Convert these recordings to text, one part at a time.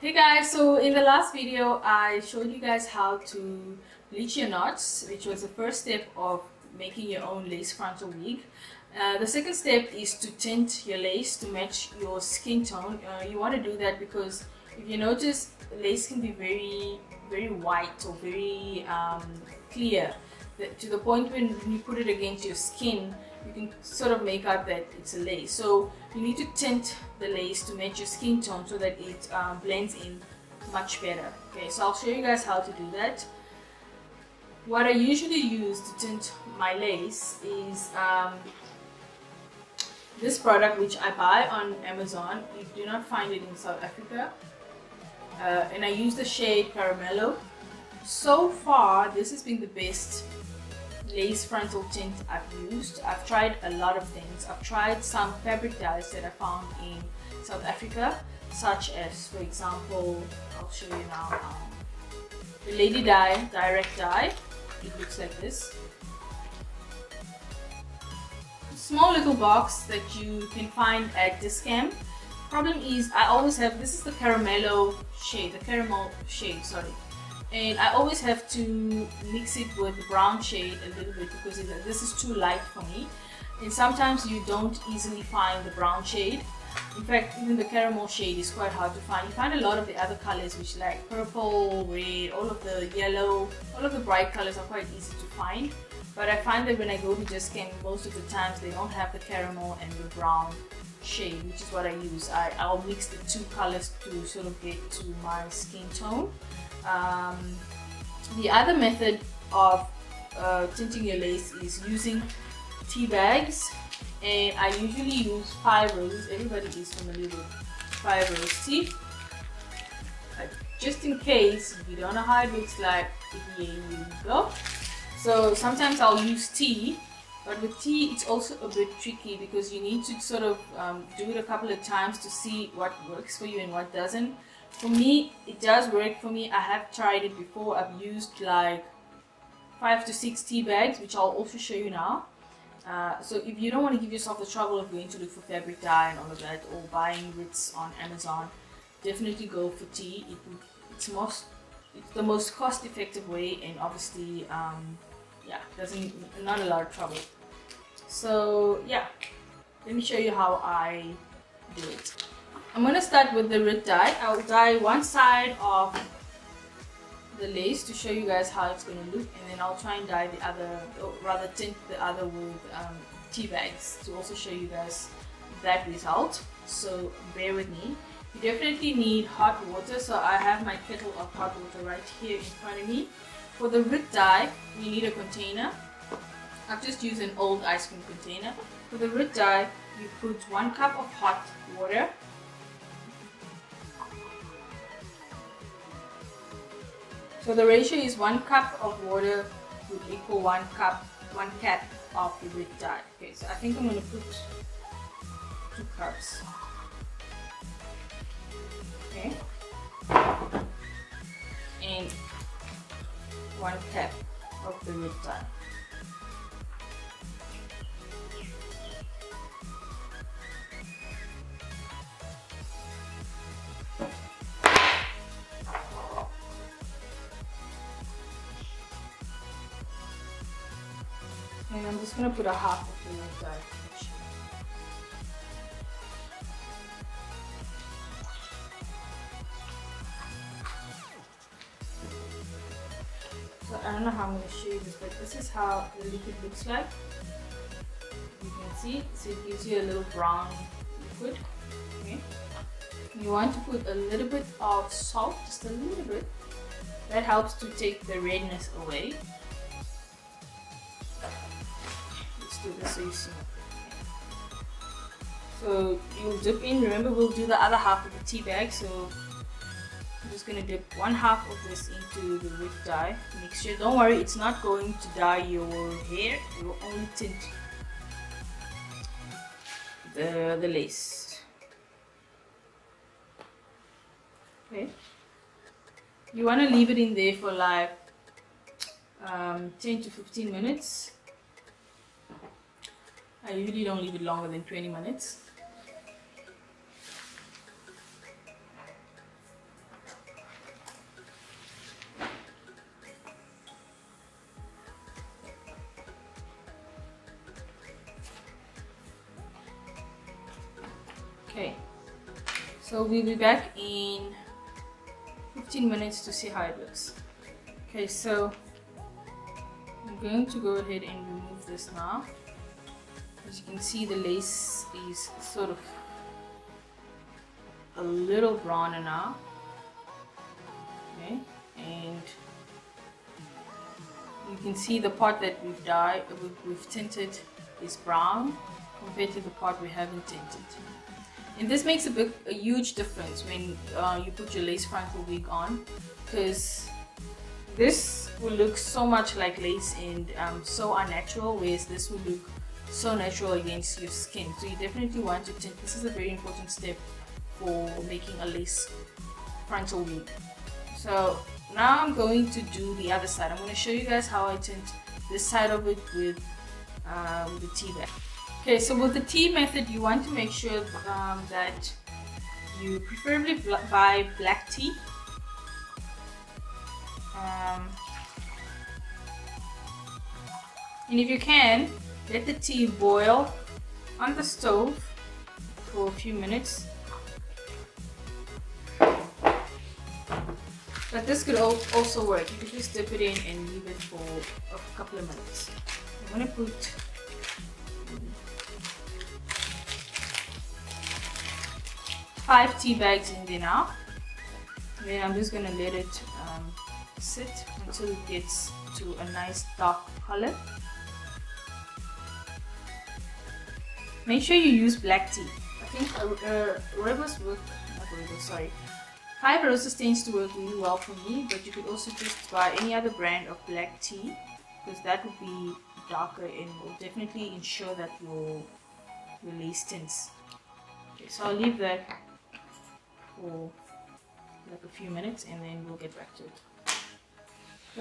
Hey guys, so in the last video I showed you guys how to bleach your knots, which was the first step of making your own lace frontal wig. The second step is to tint your lace to match your skin tone. You want to do that because if you notice, lace can be very white or very clear, to the point when you put it against your skin you can sort of make out that it's a lace. So you need to tint the lace to match your skin tone so that it blends in much better. Okay, so I'll show you guys how to do that. What I usually use to tint my lace is this product, which I buy on Amazon. You do not find it in South Africa, and I use the shade Caramello. So far this has been the best lace frontal tint I've used. I've tried a lot of things. I've tried some fabric dyes that I found in South Africa, such as, for example, I'll show you now, the Lady Dye direct dye. It looks like this. Small little box that you can find at Discam. Problem is, I always have, this is the Caramello shade, the caramel shade, sorry. And I always have to mix it with the brown shade a little bit because this is too light for me. And sometimes you don't easily find the brown shade. In fact, even the caramel shade is quite hard to find. You find a lot of the other colors, which like purple, red, all of the yellow, all of the bright colors are quite easy to find. But I find that when I go to Just-Chem, most of the times they don't have the caramel and the brown shade, which is what I use. I'll mix the two colors to sort of get to my skin tone. The other method of tinting your lace is using tea bags, and I usually use 5 roses. Everybody is familiar with 5 rose tea. Just in case you don't know how it looks like, here you go. So sometimes I'll use tea, but with tea it's also a bit tricky because you need to sort of do it a couple of times to see what works for you and what doesn't. For me, it does work for me. I have tried it before. I've used like 5 to 6 tea bags, which I'll also show you now. So if you don't want to give yourself the trouble of going to look for fabric dye and all of that, or buying Ritz on Amazon, definitely go for tea. It's the most cost-effective way, and obviously, yeah, not a lot of trouble. So yeah, let me show you how I do it. I'm going to start with the red dye. I'll dye one side of the lace to show you guys how it's going to look, and then I'll try and dye the other, or rather tint the other with tea bags to also show you guys that result. So bear with me. You definitely need hot water, so I have my kettle of hot water right here in front of me. For the red dye, you need a container. I've just used an old ice cream container. For the red dye, you put 1 cup of hot water. So the ratio is 1 cup of water would equal 1 cap of the red dye. Okay, so I think I'm going to put 2 cups. Okay, and 1 cap of the red dye. And I'm just going to put a half of the red dye. So I don't know how I'm going to show you this, but this is how the liquid looks like. You can see, so it gives you a little brown liquid. Okay. You want to put a little bit of salt, just a little bit. That helps to take the redness away. Do this so you see. So you'll dip in. Remember, we'll do the other half of the tea bag, so I'm just going to dip 1/2 of this into the red dye mixture. Don't worry, it's not going to dye your hair. It will only tint the lace. Okay, you want to leave it in there for like 10 to 15 minutes. I usually don't leave it longer than 20 minutes. Okay, so we'll be back in 15 minutes to see how it looks. Okay, so I'm going to go ahead and remove this now. As you can see, the lace is sort of a little browner now. Okay, and you can see the part that we've tinted is brown compared to the part we haven't tinted. And this makes a huge difference when you put your lace frontal wig on, because this will look so much like lace and so unnatural, whereas this will look so natural against your skin. So you definitely want to tint. This is a very important step for making a lace frontal wig. So now I'm going to do the other side. I'm going to show you guys how I tint this side of it with the tea bag. Okay, so with the tea method, you want to make sure that you preferably buy black tea. And if you can, let the tea boil on the stove for a few minutes. But this could also work. You could just dip it in and leave it for a couple of minutes. I'm going to put 5 tea bags in there now. And then I'm just going to let it sit until it gets to a nice dark color. Make sure you use black tea. I think rooibos work, not rooibos, sorry. 5 Roses tends to work really well for me, but you could also just buy any other brand of black tea, because that would be darker and will definitely ensure that your lace tints. Okay, so I'll leave that for like a few minutes and then we'll get back to it.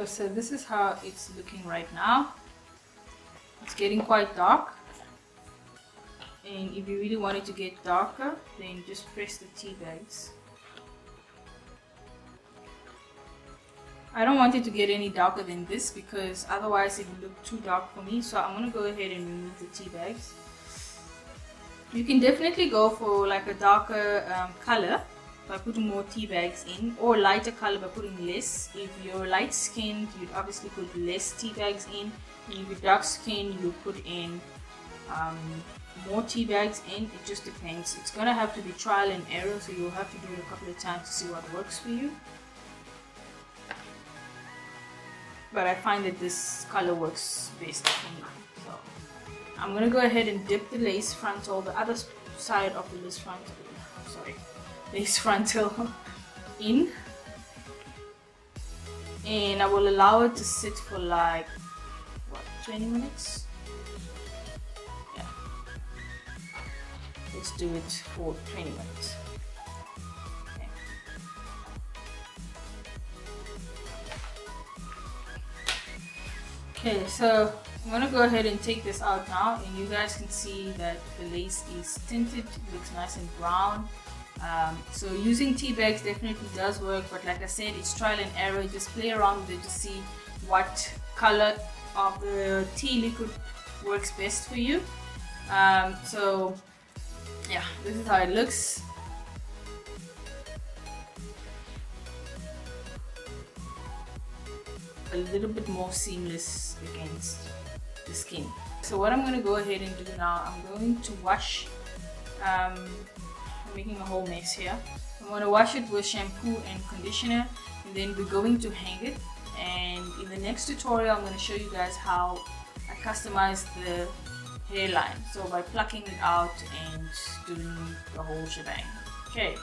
So this is how it's looking right now. It's getting quite dark, and if you really want it to get darker, then just press the tea bags. I don't want it to get any darker than this, because otherwise it will look too dark for me. So I'm going to go ahead and remove the tea bags. You can definitely go for like a darker color by putting more tea bags in, or lighter color by putting less. If you're light skinned, you'd obviously put less tea bags in. And if you're dark skinned, you put in more tea bags in. It just depends. It's going to have to be trial and error, so you'll have to do it a couple of times to see what works for you. But I find that this color works best for me. So I'm going to go ahead and dip the lace frontal, the other side of the lace frontal, lace frontal in, and I will allow it to sit for like, what, 20 minutes? Yeah, let's do it for 20 minutes. Okay, so I'm going to go ahead and take this out now, and you guys can see that the lace is tinted. It looks nice and brown. So using tea bags definitely does work, but like I said, it's trial and error. Just play around with it to see what color of the tea liquid works best for you. So yeah, this is how it looks. A little bit more seamless against the skin. So what I'm going to go ahead and do now, I'm going to wash, I'm making a whole mess here. I'm going to wash it with shampoo and conditioner, and then we're going to hang it. And in the next tutorial, I'm going to show you guys how I customize the hairline, so by plucking it out and doing the whole shebang. Okay.